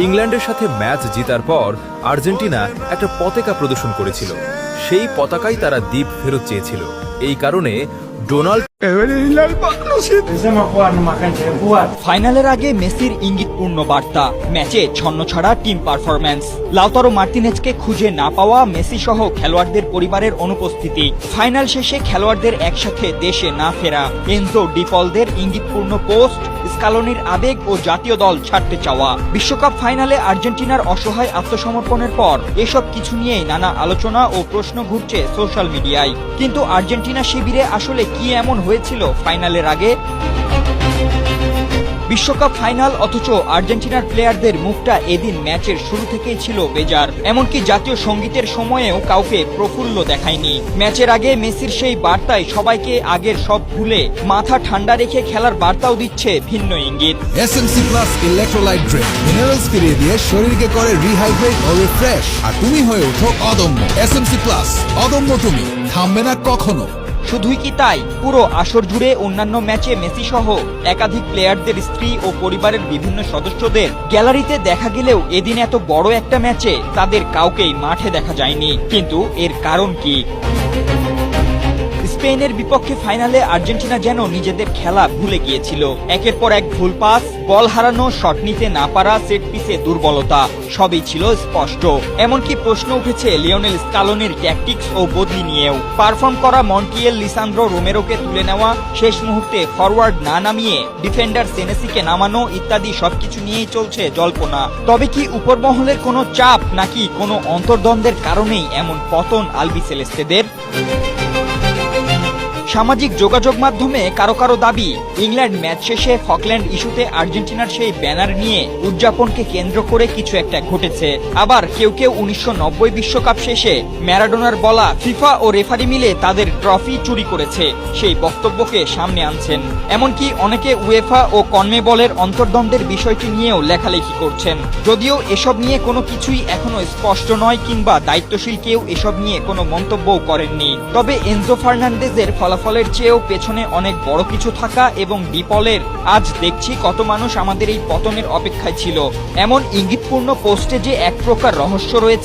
ইংল্যান্ডের সাথে ম্যাচ জেতার পর আর্জেন্টিনা একটা পতাকা প্রদর্শন করেছিল। সেই পতাকায় তারা দ্বীপ ফেরত চেয়েছিল। এই কারণে ডোনাল্ড ফাইনালের আগে মেসির ইঙ্গিতপূর্ণ বার্তা, ম্যাচে ছন্নছাড়া টিম পারফরম্যান্স, লাউতারো মার্টিনেজকে খুঁজে না পাওয়া মেসি সহ খেলোয়াড়দের পরিবারের অনুপস্থিতি, ফাইনাল শেষে খেলোয়াড়দের একসাথে দেশে না ফেরা, এনজো ডিপলদের ইঙ্গিতপূর্ণ পোস্ট, স্কালোনির আবেগ ও জাতীয় দল ছাড়তে চাওয়া। বিশ্বকাপ ফাইনালে আর্জেন্টিনার অসহায় আত্মসমর্পণের পর এসব কিছু নিয়েই নানা আলোচনা ও প্রশ্ন ঘুরছে সোশ্যাল মিডিয়ায়। কিন্তু আর্জেন্টিনা শিবিরে আসলে কি এমন হয়েছিল ফাইনালের আগে? বিশ্বকাপ ফাইনাল অথচ আর্জেন্টিনার প্লেয়ারদের মুখটা এদিন ম্যাচের শুরু থেকেই ছিল বেজার। এমনকি জাতীয় সঙ্গীতের সময়েও কাউকে প্রফুল্ল দেখায়নি। ম্যাচের আগে মেসির সেই বার্তায় সবাইকে আগের সব ভুলে মাথা ঠান্ডা রেখে খেলার বার্তাও দিচ্ছে ভিন্ন ইঙ্গিত। SMC plus electrolyte drink minerals ফিরিয়ে দিয়ে শরীরকে করে রিহাইড্রেট ও রিফ্রেশ, আর তুমি হয়ে ওঠো অদম্য। এসএমসি প্লাস, অদম্য তুমি, থামবে না কখনো। শুধুই কি তাই, পুরো আসর জুড়ে অন্যান্য ম্যাচে মেসি সহ একাধিক প্লেয়ারদের স্ত্রী ও পরিবারের বিভিন্ন সদস্যদের গ্যালারিতে দেখা গেলেও এদিন এত বড় একটা ম্যাচে তাদের কাউকেই মাঠে দেখা যায়নি। কিন্তু এর কারণ কি? স্পেনের বিপক্ষে ফাইনালে আর্জেন্টিনা যেন নিজেদের খেলা ভুলে গিয়েছিল। একের পর এক ভুল পাস, বল হারানো, শট নিতে না পারা, সেট পিসে দুর্বলতা, সবই ছিল স্পষ্ট। এমনকি প্রশ্ন উঠেছে লিওনেল স্কালোনির ট্যাকটিক্স ও বদলি নিয়েও। পারফর্ম করা মন্টিয়েল, লিসান্দ্রো রোমেরোকে তুলে নেওয়া, শেষ মুহূর্তে ফরওয়ার্ড না নামিয়ে ডিফেন্ডার সেনেসিকে নামানো ইত্যাদি সবকিছু নিয়েই চলছে জল্পনা। তবে কি উপরমহলের কোনো চাপ, নাকি কোনো অন্তর্দ্বন্দ্বের কারণেই এমন পতন আলবিসেলেস্তেদের? সামাজিক যোগাযোগ মাধ্যমে কারো কারো দাবি, ইংল্যান্ড ম্যাচ শেষে ফকল্যান্ড ইস্যুতে আর্জেন্টিনার সেই ব্যানার নিয়ে উদযাপনকে কেন্দ্র করে কিছু একটা ঘটেছে। আবার কেউ কেউ 1990 বিশ্বকাপ শেষে ম্যারাডোনার বলা ফিফা ও রেফারি মিলে তাদের ট্রফি চুরি করেছে সেই বক্তব্যকে সামনে আনছেন। এমনকি অনেকে উয়েফা ও কনমেবলের অন্তর্দ্বন্দ্বের বিষয়টি নিয়েও লেখালেখি করছেন। যদিও এসব নিয়ে কোনো কিছুই এখনো স্পষ্ট নয়, কিংবা দায়িত্বশীল কেউ এসব নিয়ে কোনো মন্তব্যও করেননি। তবে এনজো ফার্নান্দেজের ফলাফলের চেয়েও পেছনে অনেক বড় কিছু থাকা এবং ডিপলের আজ দেখছি কত মানুষ আমাদের এই পতনের অপেক্ষায় ছিল এমন ইঙ্গিতপূর্ণ পোস্টে যে এক প্রকার রহস্য রয়েছে।